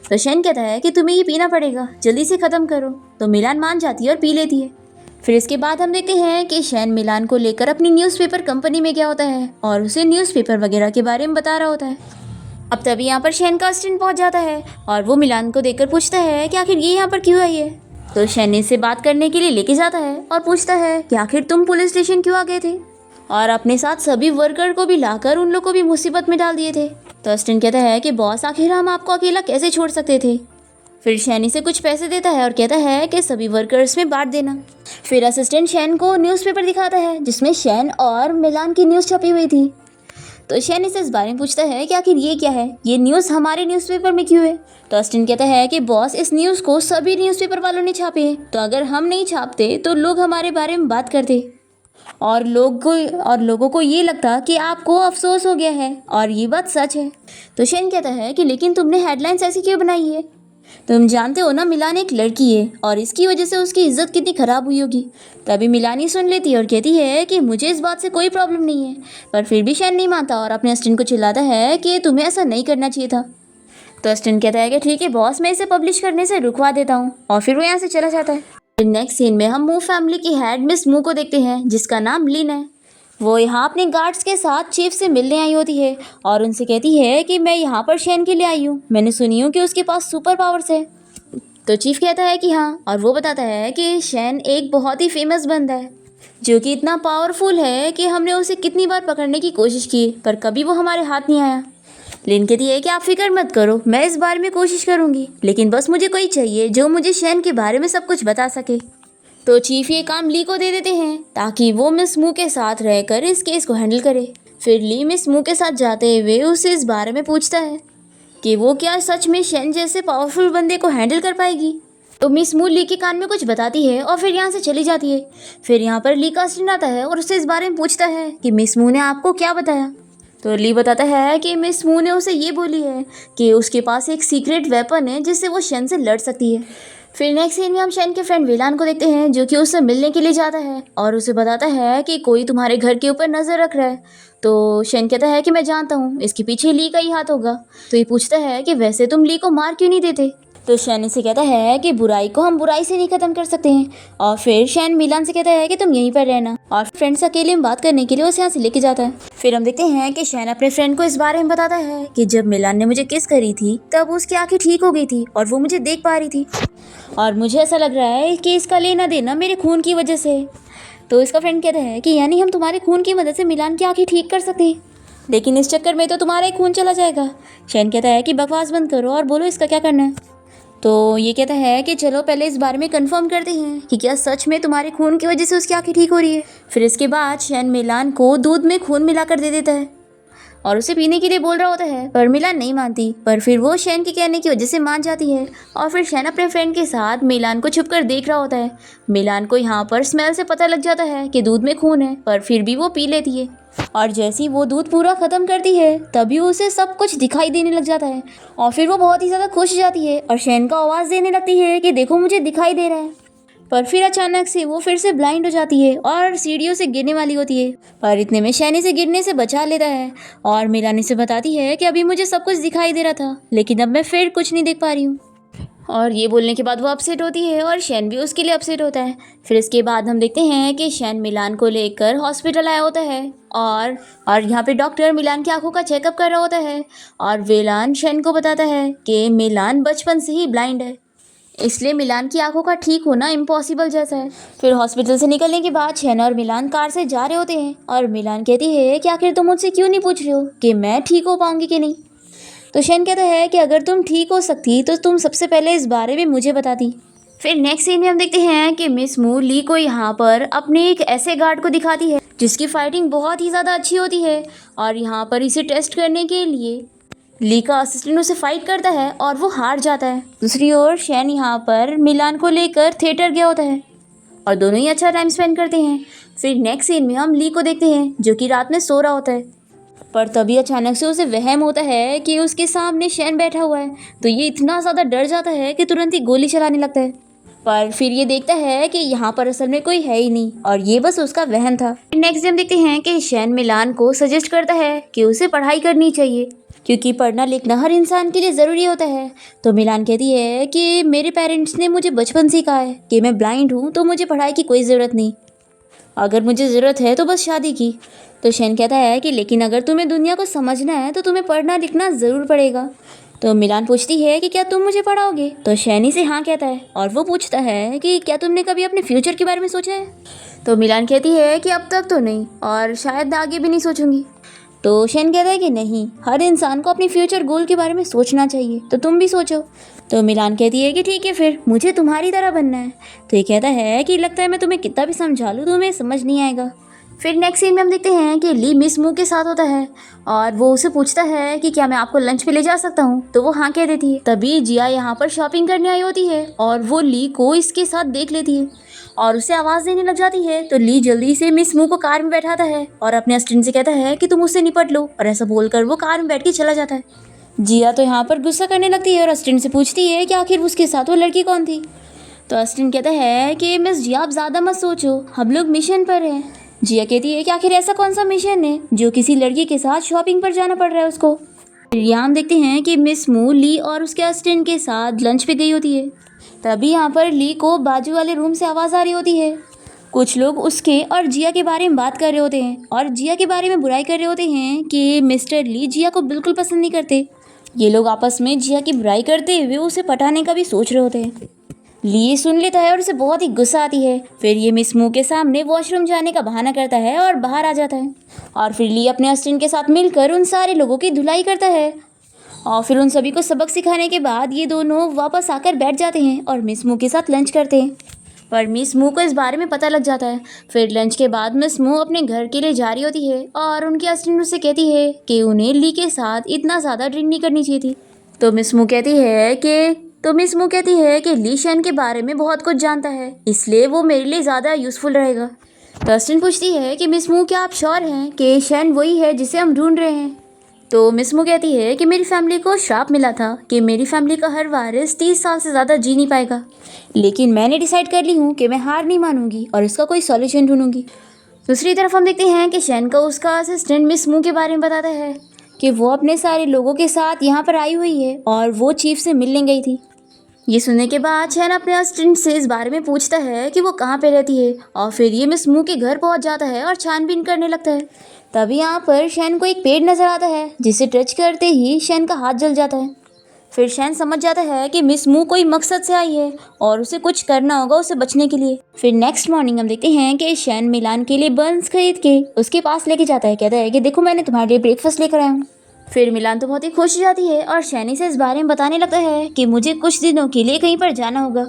तो शैन कहता है कि तुम्हें ये पीना पड़ेगा, जल्दी से ख़त्म करो। तो मिलान मान जाती है और पी लेती है। फिर इसके बाद हम देखते हैं कि शैन मिलान को लेकर अपनी न्यूज़पेपर कंपनी में गया होता है और उसे न्यूज़पेपर वगैरह के बारे में बता रहा होता है। अब तभी यहाँ पर शैन का असिस्टेंट पहुँच जाता है और वो मिलान को देखकर पूछता है कि आखिर ये यहाँ पर क्यों आई है। तो शैन इससे बात करने के लिए लेके जाता है और पूछता है कि आखिर तुम पुलिस स्टेशन क्यों आ गए थे और अपने साथ सभी वर्कर को भी लाकर उन लोग को भी मुसीबत में डाल दिए थे। तो असिस्टेंट कहता है कि बॉस आखिर हम आपको अकेला कैसे छोड़ सकते थे। फिर शैन इसे कुछ पैसे देता है और कहता है कि सभी वर्कर्स में बांट देना। फिर असिस्टेंट शैन को न्यूज़पेपर दिखाता है जिसमें शैन और मिलान की न्यूज़ छपी हुई थी। तो शैन इसे इस बारे में पूछता है कि आखिर ये क्या है, ये न्यूज़ हमारे न्यूज़पेपर में क्यों है। तो असिस्टेंट कहता है कि बॉस इस न्यूज़ को सभी न्यूज़पेपर वालों ने छापे हैं, तो अगर हम नहीं छापते तो लोग हमारे बारे में बात करते और लोगों को ये लगता कि आपको अफसोस हो गया है और ये बात सच है। तो शैन कहता है कि लेकिन तुमने हेडलाइंस ऐसी क्यों बनाई है, तुम जानते हो ना मिलान एक लड़की है और इसकी वजह से उसकी इज्जत कितनी ख़राब हुई होगी। तभी मिलानी सुन लेती है और कहती है कि मुझे इस बात से कोई प्रॉब्लम नहीं है, पर फिर भी शैन नहीं मानता और अपने असिस्टेंट को चिल्लाता है कि तुम्हें ऐसा नहीं करना चाहिए था। तो असिस्टेंट कहता है कि ठीक है बॉस, मैं इसे पब्लिश करने से रुकवा देता हूँ और फिर वो यहाँ से चला जाता है। नेक्स्ट सीन में हम मू फैमिली की हेड मिस मू को देखते हैं जिसका नाम लिन है। वो यहाँ अपने गार्ड्स के साथ चीफ से मिलने आई होती है और उनसे कहती है कि मैं यहाँ पर शैन के लिए आई हूँ, मैंने सुनी हूँ कि उसके पास सुपर पावर्स है। तो चीफ कहता है कि हाँ, और वो बताता है कि शैन एक बहुत ही फेमस बंदा है जो कि इतना पावरफुल है कि हमने उसे कितनी बार पकड़ने की कोशिश की पर कभी वो हमारे हाथ नहीं आया। लिन कहती है कि आप फिक्र मत करो, मैं इस बारे में कोशिश करूँगी, लेकिन बस मुझे कोई चाहिए जो मुझे शैन के बारे में सब कुछ बता सके। तो चीफ ये काम ली को दे देते हैं ताकि वो मिस मू के साथ रहकर इस केस को हैंडल करे। फिर ली मिस मू के साथ जाते हुए उसे इस बारे में पूछता है कि वो क्या सच में शेन जैसे पावरफुल बंदे को हैंडल कर पाएगी। तो मिस मू ली के कान में कुछ बताती है और फिर यहाँ से चली जाती है। फिर यहाँ पर ली का असिस्टेंट आता है और उससे इस बारे में पूछता है कि मिस मू ने आपको क्या बताया। तो ली बताता है कि मिस मू ने उसे ये बोली है कि उसके पास एक सीक्रेट वेपन है जिससे वो शेन से लड़ सकती है। फिर नेक्स्ट सीन में हम शेन के फ्रेंड वेलान को देखते हैं जो कि उससे मिलने के लिए जाता है और उसे बताता है कि कोई तुम्हारे घर के ऊपर नज़र रख रहा है। तो शेन कहता है कि मैं जानता हूँ, इसके पीछे ली का ही हाथ होगा। तो ये पूछता है कि वैसे तुम ली को मार क्यों नहीं देते। तो शेन इसे कहता है कि बुराई को हम बुराई से नहीं ख़त्म कर सकते हैं। और फिर शेन मिलान से कहता है कि तुम यहीं पर रहना, और फ्रेंड्स अकेले में बात करने के लिए उसे यहाँ से लेके जाता है। फिर हम देखते हैं कि शेन अपने फ्रेंड को इस बारे में बताता है कि जब मिलान ने मुझे किस करी थी तब उसकी आंखें ठीक हो गई थी और वो मुझे देख पा रही थी, और मुझे ऐसा लग रहा है कि इसका लेना देना मेरे खून की वजह से। तो इसका फ्रेंड कहता है कि यानी हम तुम्हारे खून की मदद से मिलान की आंखें ठीक कर सकते हैं, लेकिन इस चक्कर में तो तुम्हारा ही खून चला जाएगा। शेन कहता है कि बकवास बंद करो और बोलो इसका क्या करना है। तो ये कहता है कि चलो पहले इस बारे में कंफर्म करते हैं कि क्या सच में तुम्हारे खून की वजह से उसकी आंखें ठीक हो रही है। फिर इसके बाद शेन मिलान को दूध में खून मिलाकर दे देता है और उसे पीने के लिए बोल रहा होता है, पर मिलान नहीं मानती। पर फिर वो शेन के कहने की वजह से मान जाती है और फिर शेन अपने फ्रेंड के साथ मिलान को छुपकर देख रहा होता है। मिलान को यहाँ पर स्मेल से पता लग जाता है कि दूध में खून है, पर फिर भी वो पी लेती है। और जैसे ही वो दूध पूरा ख़त्म करती है तभी उसे सब कुछ दिखाई देने लग जाता है और फिर वो बहुत ही ज़्यादा खुश हो जाती है और शेन को आवाज़ देने लगती है कि देखो मुझे दिखाई दे रहा है। पर फिर अचानक से वो फिर से ब्लाइंड हो जाती है और सीढ़ियों से गिरने वाली होती है, पर इतने में शैनी से गिरने से बचा लेता है और मिलानी से बताती है कि अभी मुझे सब कुछ दिखाई दे रहा था लेकिन अब मैं फिर कुछ नहीं देख पा रही हूँ। और ये बोलने के बाद वो अपसेट होती है और शैन भी उसके लिए अपसेट होता है। फिर इसके बाद हम देखते हैं कि शैन मिलान को लेकर हॉस्पिटल आया होता है और यहाँ पे डॉक्टर मिलान की आंखों का चेकअप कर रहा होता है और वेलान शैन को बताता है कि मिलान बचपन से ही ब्लाइंड है, इसलिए मिलान की आंखों का ठीक होना इम्पॉसिबल जैसा है। फिर हॉस्पिटल से निकलने के बाद शैन और मिलान कार से जा रहे होते हैं और मिलान कहती है कि आखिर तुम मुझसे क्यों नहीं पूछ रहे हो कि मैं ठीक हो पाऊंगी कि नहीं। तो शैन कहता है कि अगर तुम ठीक हो सकती तो तुम सबसे पहले इस बारे में मुझे बताती। फिर नेक्स्ट सीन में हम देखते हैं कि मिस मू ली को यहाँ पर अपने एक ऐसे गार्ड को दिखाती है जिसकी फाइटिंग बहुत ही ज़्यादा अच्छी होती है और यहाँ पर इसे टेस्ट करने के लिए ली का असिस्टेंट उसे फाइट करता है और वो हार जाता है। दूसरी ओर शैन यहाँ पर मिलान को लेकर थिएटर गया होता है और दोनों ही अच्छा टाइम स्पेंड करते हैं। फिर नेक्स्ट सीन में हम ली को देखते हैं जो कि रात में सो रहा होता है, पर तभी अचानक से उसे वहम होता है कि उसके सामने शैन बैठा हुआ है। तो ये इतना ज़्यादा डर जाता है कि तुरंत ही गोली चलाने लगता है, पर फिर ये देखता है कि यहाँ पर असल में कोई है ही नहीं और ये बस उसका वहम था। नेक्स्ट डे हम देखते हैं कि शैन मिलान को सजेस्ट करता है कि उसे पढ़ाई करनी चाहिए क्योंकि पढ़ना लिखना हर इंसान के लिए ज़रूरी होता है। तो मिलान कहती है कि मेरे पेरेंट्स ने मुझे बचपन से कहा है कि मैं ब्लाइंड हूँ तो मुझे पढ़ाई की कोई ज़रूरत नहीं, अगर मुझे ज़रूरत है तो बस शादी की। तो शैन कहता है कि लेकिन अगर तुम्हें दुनिया को समझना है तो तुम्हें पढ़ना लिखना ज़रूर पड़ेगा। तो मिलान पूछती है कि क्या तुम मुझे पढ़ाओगे। तो शैनी से हाँ कहता है और वो पूछता है कि क्या तुमने कभी अपने फ्यूचर के बारे में सोचा है। तो मिलान कहती है कि अब तक तो नहीं और शायद आगे भी नहीं सोचूंगी। तो शैन कहता है कि नहीं, हर इंसान को अपने फ्यूचर गोल के बारे में सोचना चाहिए, तो तुम भी सोचो। तो मिलान कहती है कि ठीक है, फिर मुझे तुम्हारी तरह बनना है। तो ये कहता है कि लगता है मैं तुम्हें कितना भी समझा लूँ तुम्हें समझ नहीं आएगा। फिर नेक्स्ट सीन में हम देखते हैं कि ली मिस मू के साथ होता है और वो उसे पूछता है कि क्या मैं आपको लंच पे ले जा सकता हूँ। तो वो हाँ कह देती है। तभी जिया यहाँ पर शॉपिंग करने आई होती है और वो ली को इसके साथ देख लेती है और उसे आवाज़ देने लग जाती है। तो ली जल्दी से मिस मू को कार में बैठाता है और अपने असिस्टेंट से कहता है कि तुम उससे निपट लो, और ऐसा बोलकर वो कार में बैठ के चला जाता है। जिया तो यहाँ पर गुस्सा करने लगती है और असिस्टेंट से पूछती है कि आखिर उसके साथ वो लड़की कौन थी। तो असिस्टेंट कहता है कि मिस जिया आप ज़्यादा मत सोचो, हम लोग मिशन पर हैं। जिया कहती है कि आखिर ऐसा कौन सा मिशन है जो किसी लड़की के साथ शॉपिंग पर जाना पड़ रहा है उसको। फिर यहाँ हम देखते हैं कि मिस मू ली और उसके असिस्टेंट के साथ लंच पे गई होती है। तभी यहाँ पर ली को बाजू वाले रूम से आवाज़ आ रही होती है। कुछ लोग उसके और जिया के बारे में बात कर रहे होते हैं और जिया के बारे में बुराई कर रहे होते हैं कि मिस्टर ली जिया को बिल्कुल पसंद नहीं करते। ये लोग आपस में जिया की बुराई करते हुए उसे पटाने का भी सोच रहे होते हैं। ली ये सुन लेता है और उसे बहुत ही गुस्सा आती है। फिर ये मिस मू के सामने वॉशरूम जाने का बहाना करता है और बाहर आ जाता है और फिर ली अपने असिस्टेंट के साथ मिलकर उन सारे लोगों की धुलाई करता है और फिर उन सभी को सबक सिखाने के बाद ये दोनों वापस आकर बैठ जाते हैं और मिस मू के साथ लंच करते हैं। पर मिस मू को इस बारे में पता लग जाता है। फिर लंच के बाद मिस मू अपने घर के लिए जा रही होती है और उनकी असिस्टेंट उससे कहती है कि उन्हें ली के साथ इतना ज़्यादा ड्रिंक नहीं करनी चाहिए थी। तो मिस मू कहती है कि ली शेन के बारे में बहुत कुछ जानता है, इसलिए वो मेरे लिए ज़्यादा यूज़फुल रहेगा। तो असिस्टेंट पूछती है कि मिस मू क्या आप श्योर हैं कि शेन वही है जिसे हम ढूंढ रहे हैं। तो मिस मू कहती है कि मेरी फैमिली को श्राप मिला था कि मेरी फैमिली का हर वारिस 30 साल से ज़्यादा जी नहीं पाएगा, लेकिन मैंने डिसाइड कर ली हूँ कि मैं हार नहीं मानूंगी और इसका कोई सॉल्यूशन ढूंढूंगी। दूसरी तरफ हम देखते हैं कि शेन का उसका असिस्टेंट मिस मू के बारे में बताता है कि वो अपने सारे लोगों के साथ यहाँ पर आई हुई है और वो चीफ से मिलने गई थी। ये सुनने के बाद शेन अपने असिस्टेंट से इस बारे में पूछता है कि वो कहाँ पे रहती है और फिर ये मिस मू के घर पहुँच जाता है और छानबीन करने लगता है। तभी यहाँ पर शेन को एक पेड़ नज़र आता है जिसे टच करते ही शेन का हाथ जल जाता है। फिर शेन समझ जाता है कि मिस मू कोई मकसद से आई है और उसे कुछ करना होगा उसे बचने के लिए। फिर नेक्स्ट मॉर्निंग हम देखते हैं कि शेन मिलान के लिए बन्स खरीद के उसके पास लेके जाता है। कहता है कि देखो मैंने तुम्हारे लिए ब्रेकफास्ट लेकर आया हूँ। फिर मिलान तो बहुत ही खुश हो जाती है और शैनी से इस बारे में बताने लगता है कि मुझे कुछ दिनों के लिए कहीं पर जाना होगा।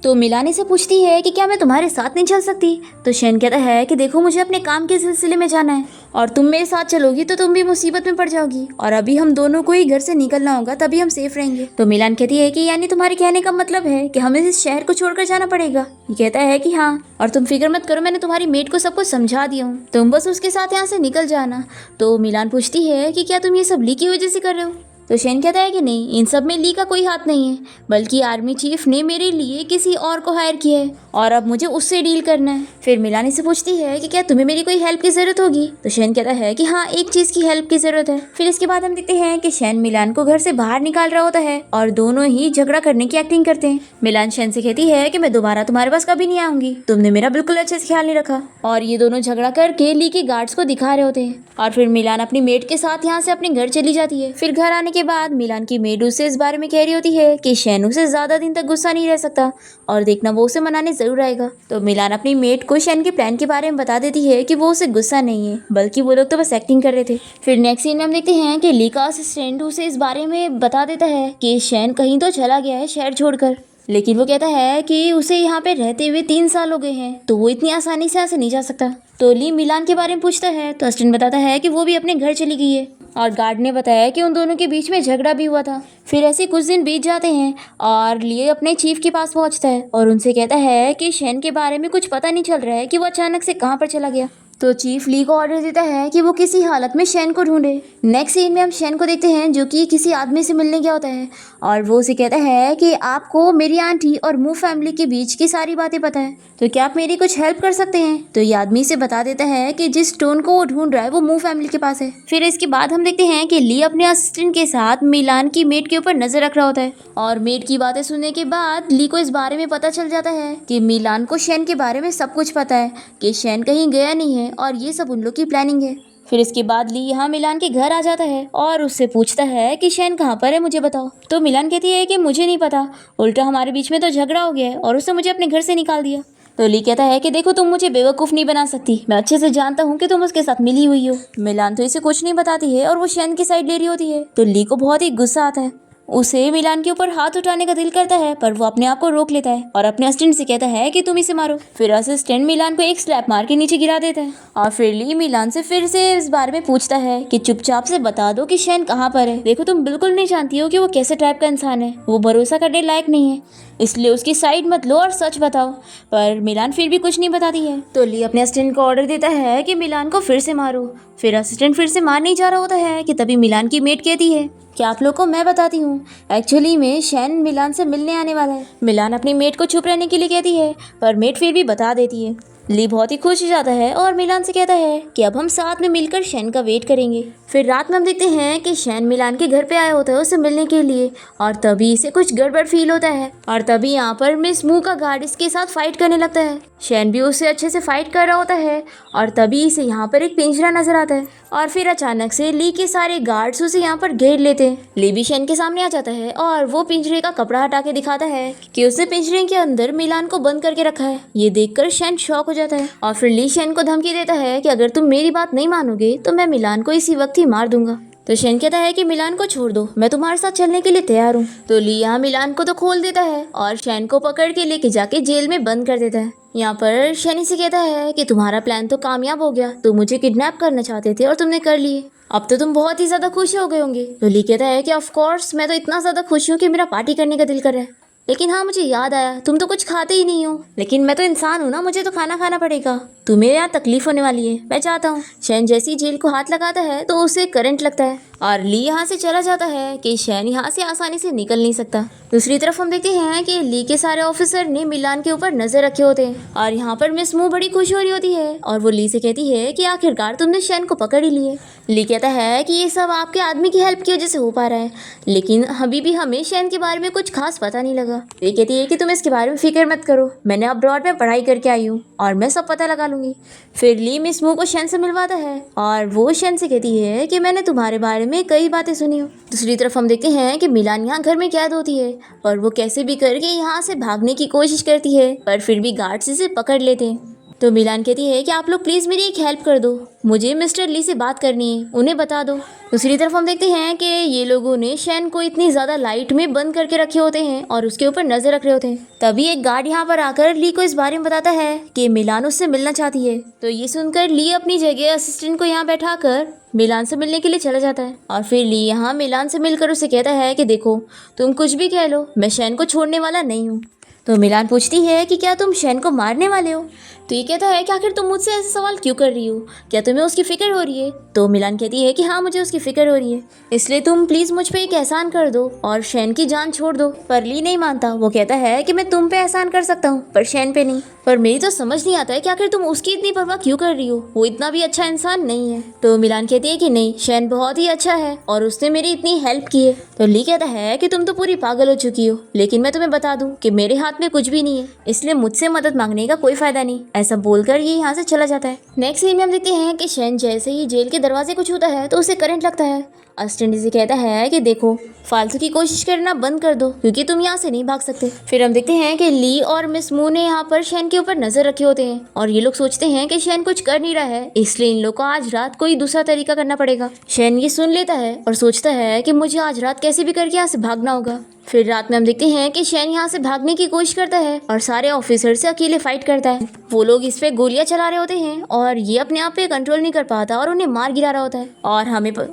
तो मिलानी से पूछती है कि क्या मैं तुम्हारे साथ नहीं चल सकती। तो शैन कहता है कि देखो मुझे अपने काम के सिलसिले में जाना है और तुम मेरे साथ चलोगी तो तुम भी मुसीबत में पड़ जाओगी और अभी हम दोनों को ही घर से निकलना होगा, तभी हम सेफ रहेंगे। तो मिलान कहती है कि यानी तुम्हारे कहने का मतलब है कि हमें इस शहर को छोड़कर जाना पड़ेगा। ये कहता है कि हाँ, और तुम फिक्र मत करो, मैंने तुम्हारी मेट को सब कुछ समझा दिया हूँ, तुम बस उसके साथ यहाँ से निकल जाना। तो मिलान पूछती है कि क्या तुम ये सब ली की वजह से कर रहे हो। तो शेन कहता है कि नहीं, इन सब में ली का कोई हाथ नहीं है, बल्कि आर्मी चीफ ने मेरे लिए किसी और को हायर किया है और अब मुझे उससे डील करना है। फिर मिलानी से पूछती है कि क्या तुम्हें मेरी कोई हेल्प की ज़रूरत होगी। तो शेन कहता है कि हाँ, एक चीज़ की हेल्प की ज़रूरत है। फिर इसके बाद हम देखते हैं कि शेन मिलान को घर से बाहर निकाल रहा होता है और दोनों ही झगड़ा करने की एक्टिंग करते हैं। मिलान शेन से कहती है कि मैं दोबारा तुम्हारे पास कभी नहीं आऊंगी, तुमने मेरा बिल्कुल अच्छे से ख्याल नहीं रखा। और ये दोनों झगड़ा करके ली के गार्ड्स को दिखा रहे होते हैं और फिर मिलान अपनी मेट के साथ यहाँ से अपने घर चली जाती है। फिर घर आने के बाद मिलान की मेड उसे इस बारे में कह रही होती है कि शेन उसे ज्यादा दिन तक गुस्सा नहीं रह सकता और देखना वो उसे मनाने जरूर आएगा। तो मिलान अपनी मेट को शेन के प्लान के बारे में बता देती है कि वो उसे गुस्सा नहीं है, बल्कि वो लोग तो बस एक्टिंग कर रहे थे। फिर नेक्स्ट सीन में हम देखते हैं कि ली का असिस्टेंट उसे इस बारे में बता देता है कि शेन कहीं तो चला गया है शहर छोड़कर, लेकिन वो कहता है कि उसे यहाँ पे रहते हुए 3 साल हो गए हैं, तो वो इतनी आसानी से यहाँ से नहीं जा सकता। तो ली मिलान के बारे में पूछता है तो असिस्टेंट बताता है कि वो भी अपने घर चली गई है और गार्ड ने बताया कि उन दोनों के बीच में झगड़ा भी हुआ था। फिर ऐसे कुछ दिन बीत जाते हैं और ली अपने चीफ के पास पहुंचता है और उनसे कहता है कि शेन के बारे में कुछ पता नहीं चल रहा है कि वो अचानक से कहाँ पर चला गया। तो चीफ ली को ऑर्डर देता है कि वो किसी हालत में शेन को ढूंढे। नेक्स्ट सीन में हम शेन को देखते हैं जो कि किसी आदमी से मिलने गया होता है और वो उसे कहता है कि आपको मेरी आंटी और मू फैमिली के बीच की सारी बातें पता है, तो क्या आप मेरी कुछ हेल्प कर सकते हैं। तो ये आदमी से बता देता है कि जिस स्टोन को वो ढूंढ रहा है वो मू फैमिली के पास है। फिर इसके बाद हम देखते हैं कि ली अपने असिस्टेंट के साथ मिलान की मेट के ऊपर नजर रख रहा होता है और मेट की बातें सुनने के बाद ली को इस बारे में पता चल जाता है कि मिलान को शेन के बारे में सब कुछ पता है, कि शेन कहीं गया नहीं है और ये सब उन लोग की प्लानिंग है। फिर इसके बाद ली यहाँ मिलान के घर आ जाता है और उससे पूछता है कि शेन कहाँ पर है, मुझे बताओ। तो मिलान कहती है कि मुझे नहीं पता, उल्टा हमारे बीच में तो झगड़ा हो गया है और उसने मुझे अपने घर से निकाल दिया। तो ली कहता है कि देखो तुम मुझे बेवकूफ़ नहीं बना सकती, मैं अच्छे से जानता हूँ कि तुम उसके साथ मिली हुई हो। मिलान तो इसे कुछ नहीं बताती है और वो शेन की साइड ले रही होती है। तो ली को बहुत ही गुस्सा आता है, उसे मिलान के ऊपर हाथ उठाने का दिल करता है पर वो अपने आप को रोक लेता है और अपने असिस्टेंट से कहता है कि तुम इसे मारो। फिर असिस्टेंट मिलान को एक स्लैप मार के नीचे गिरा देता है और फिर ली मिलान से फिर से इस बारे में पूछता है कि चुपचाप से बता दो कि शेन कहाँ पर है। देखो तुम बिल्कुल नहीं जानती हो कि वो कैसे टाइप का इंसान है, वो भरोसा करने लायक नहीं है, इसलिए उसकी साइड मत लो और सच बताओ। पर मिलान फिर भी कुछ नहीं बताती है। तो ली अपने असिस्टेंट को ऑर्डर देता है कि मिलान को फिर से मारो। फिर असिस्टेंट फिर से मार नहीं जा रहा होता है कि तभी मिलान की मेट कहती है कि आप लोग को मैं बताती हूँ, एक्चुअली में शेन मिलान से मिलने आने वाला है। मिलान अपनी मेट को चुप रहने के लिए कहती है पर मेट फिर भी बता देती है। ली बहुत ही खुश हो जाता है और मिलान से कहता है कि अब हम साथ में मिलकर शेन का वेट करेंगे। फिर रात में हम देखते हैं कि शेन मिलान के घर पे आया होता है उसे मिलने के लिए और तभी इसे कुछ गड़बड़ फील होता है और तभी यहाँ पर मिस मू का गार्ड इसके साथ फाइट करने लगता है। शेन भी उससे अच्छे से फाइट कर रहा होता है और तभी इसे यहाँ पर एक पिंजरा नजर आता है और फिर अचानक से ली के सारे गार्ड्स उसे यहाँ पर घेर लेते हैं। ली भी शेन के सामने आ जाता है और वो पिंजरे का कपड़ा हटा के दिखाता है कि उसने पिंजरे के अंदर मिलान को बंद करके रखा है। ये देखकर शेन शॉक हो जाता है और फिर ली शेन को धमकी देता है कि अगर तुम मेरी बात नहीं मानोगे तो मैं मिलान को इसी वक्त ही मार दूंगा। तो शेन कहता है कि मिलान को छोड़ दो, मैं तुम्हारे साथ चलने के लिए तैयार हूँ। तो ली यहाँ मिलान को तो खोल देता है और शेन को पकड़ के लेके जाके जेल में बंद कर देता है। यहाँ पर शनि से कहता है कि तुम्हारा प्लान तो कामयाब हो गया, तुम मुझे किडनैप करना चाहते थे और तुमने कर लिए, अब तो तुम बहुत ही ज्यादा खुश हो गए होंगे। तो ली कहता है कि ऑफ कोर्स मैं तो इतना ज्यादा खुश हूँ कि मेरा पार्टी करने का दिल कर रहा है, लेकिन हाँ मुझे याद आया तुम तो कुछ खाते ही नहीं हो, लेकिन मैं तो इंसान हूँ ना, मुझे तो खाना खाना पड़ेगा, तुम्हें यहाँ तकलीफ होने वाली है, मैं चाहता हूँ। शैन जैसे ही जेल को हाथ लगाता है तो उसे करंट लगता है और ली यहाँ से चला जाता है कि शैन यहाँ से आसानी से निकल नहीं सकता। दूसरी तरफ हम देखते हैं कि ली के सारे ऑफिसर ने मिलान के ऊपर नजर रखे होते हैं और यहाँ पर मिस मू बड़ी खुश हो रही होती है और वो ली से कहती है कि आखिरकार तुमने शैन को पकड़ ही लिए। ली कहता है कि ये सब आपके आदमी की हेल्प की वजह से हो पा रहा है, लेकिन अभी भी हमें शैन के बारे में कुछ खास पता नहीं लगा। ली कहती है कि तुम इसके बारे में फिक्र मत करो, मैंने अब्रॉड में पढ़ाई करके आई हूँ और मैं सब पता लगा लूंगी। फिर ली मिस मू को शैन से मिलवाता है और वो शैन से कहती है कि मैंने तुम्हारे बारे में कई बातें सुनी हो। दूसरी तरफ हम देखते हैं कि मिलान यहाँ घर में कैद होती है और वो कैसे भी करके यहाँ से भागने की कोशिश करती है, पर फिर भी गार्ड्स इसे पकड़ लेते हैं। तो मिलान कहती है कि आप लोग प्लीज़ मेरी एक हेल्प कर दो, मुझे मिस्टर ली से बात करनी है, उन्हें बता दो। दूसरी तरफ हम देखते हैं कि ये लोगों ने शैन को इतनी ज़्यादा लाइट में बंद करके रखे होते हैं और उसके ऊपर नज़र रख रहे होते हैं। तभी एक गार्ड यहाँ पर आकर ली को इस बारे में बताता है कि मिलान उससे मिलना चाहती है। तो ये सुनकर ली अपनी जगह असिस्टेंट को यहाँ बैठा कर मिलान से मिलने के लिए चला जाता है और फिर ली यहाँ मिलान से मिलकर उसे कहता है कि देखो तुम कुछ भी कह लो, मैं शैन को छोड़ने वाला नहीं हूँ। तो मिलान पूछती है कि क्या तुम शैन को मारने वाले हो? तो ये कहता है कि आखिर तुम मुझसे ऐसे सवाल क्यों कर रही हो, क्या तुम्हें उसकी फिक्र हो रही है? तो मिलान कहती है कि हाँ मुझे उसकी फिक्र हो रही है, इसलिए तुम प्लीज़ मुझ पे एक एहसान कर दो और शैन की जान छोड़ दो। पर ली नहीं मानता, वो कहता है कि मैं तुम पे एहसान कर सकता हूँ पर शैन पे नहीं। पर मेरी तो समझ नहीं आता है कि आखिर तुम उसकी इतनी परवाह क्यों कर रही हो, वो इतना भी अच्छा इंसान नहीं है। तो मिलान कहती है कि नहीं, शैन बहुत ही अच्छा है और उसने मेरी इतनी हेल्प की है। तो ली कहता है कि तुम तो पूरी पागल हो चुकी हो, लेकिन मैं तुम्हें बता दूं कि मेरे हाथ में कुछ भी नहीं है, इसलिए मुझसे मदद मांगने का कोई फायदा नहीं। ऐसा बोलकर ये यहाँ से चला जाता है। नेक्स्ट सीन में हम देखते हैं कि शैन जैसे ही जेल के दरवाजे को छूता है तो उसे करंट लगता है। असिस्टेंट से कहता है कि देखो फालतू की कोशिश करना बंद कर दो क्योंकि तुम यहाँ से नहीं भाग सकते। फिर हम देखते हैं कि ली और मिस मू ने यहाँ पर शैन के ऊपर नजर रखे होते हैं और ये लोग सोचते हैं कि शैन कुछ कर नहीं रहा है, इसलिए इन लोग को आज रात कोई दूसरा तरीका करना पड़ेगा। शैन ये सुन लेता है और सोचता है कि मुझे आज रात कैसे भी करके यहाँ से भागना होगा। फिर रात में हम देखते हैं कि शैन यहाँ से भागने की कोशिश करता है और सारे ऑफिसर से अकेले फाइट करता है। वो लोग इस पे गोलियां चला रहे होते हैं और ये अपने आप पे कंट्रोल नहीं कर पाता और उन्हें मार गिरा रहा होता है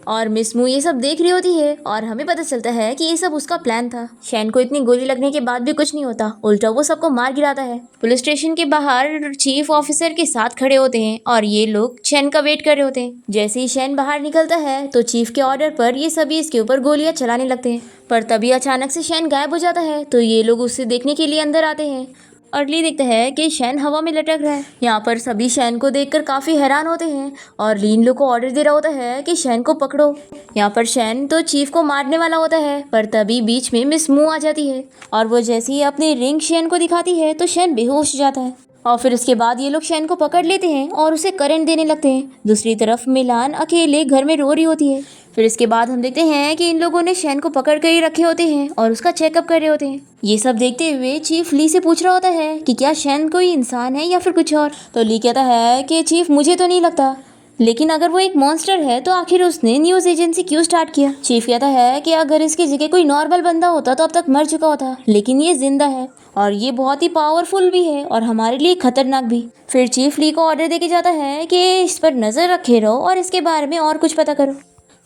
और मिस मू ये सब देख रही होती है और हमें पता चलता है कि ये सब उसका प्लान था। शैन को इतनी गोली लगने के बाद भी कुछ नहीं होता, उल्टा वो सबको मार गिराता है। पुलिस स्टेशन के बाहर चीफ ऑफिसर के साथ खड़े होते हैं और ये लोग शैन का वेट कर रहे होते हैं। जैसे ही शैन बाहर निकलता है तो चीफ के ऑर्डर पर ये सभी इसके ऊपर गोलियां चलाने लगते हैं, पर तभी अचानक से शैन गायब हो जाता है। तो ये लोग उसे देखने के लिए अंदर आते हैं और ली देखता है कि शैन हवा में लटक रहा है। यहाँ पर सभी शैन को देखकर काफी हैरान होते हैं और ली इन लोग को ऑर्डर दे रहा होता है कि शैन को पकड़ो। यहाँ पर शैन तो चीफ को मारने वाला होता है, पर तभी बीच में मिस मू आ जाती है और वो जैसे ही अपनी रिंग शैन को दिखाती है तो शैन बेहोश हो जाता है और फिर उसके बाद ये लोग शैन को पकड़ लेते हैं और उसे करंट देने लगते हैं। दूसरी तरफ मिलान अकेले घर में रो रही होती है। फिर इसके बाद हम देखते हैं कि इन लोगों ने शैन को पकड़ कर ही रखे होते हैं और उसका चेकअप कर रहे होते हैं। ये सब देखते हुए चीफ ली से पूछ रहा होता है कि क्या शैन कोई इंसान है या फिर कुछ और। तो ली कहता है कि चीफ मुझे तो नहीं लगता, लेकिन अगर वो एक मॉन्स्टर है तो आखिर उसने न्यूज एजेंसी क्यों स्टार्ट किया। चीफ कहता है कि अगर इसकी जगह कोई नॉर्मल बंदा होता तो अब तक मर चुका होता, लेकिन ये जिंदा है और ये बहुत ही पावरफुल भी है और हमारे लिए खतरनाक भी। फिर चीफ ली को ऑर्डर देके जाता है कि इस पर नजर रखे रहो और इसके बारे में और कुछ पता करो।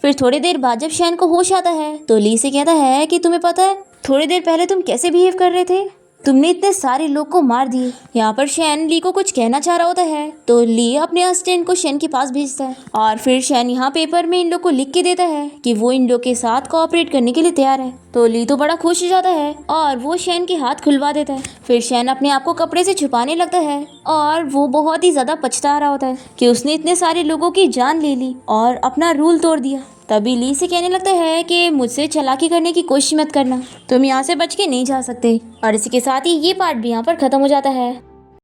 फिर थोड़ी देर बाद जब शैन को होश आता है तो ली से कहता है कि तुम्हें पता है थोड़ी देर पहले तुम कैसे बिहेव कर रहे थे, तुमने इतने सारे लोग को मार दिए। यहाँ पर शैन ली को कुछ कहना चाह रहा होता है तो ली अपने असिस्टेंट को शैन के पास भेजता है और फिर शैन यहाँ पेपर में इन लोग को लिख के देता है कि वो इन लोग के साथ कोऑपरेट करने के लिए तैयार है। तो ली तो बड़ा खुश हो जाता है और वो शैन के हाथ खुलवा देता है। फिर शैन अपने आप को कपड़े से छुपाने लगता है और वो बहुत ही ज्यादा पछता रहा होता है कि उसने इतने सारे लोगों की जान ले ली और अपना रूल तोड़ दिया। तभी ली से कहने लगता है कि मुझसे चालाकी करने की कोशिश मत करना, तुम यहाँ से बच के नहीं जा सकते। और इसी के साथ ही ये पार्ट भी यहाँ पर खत्म हो जाता है।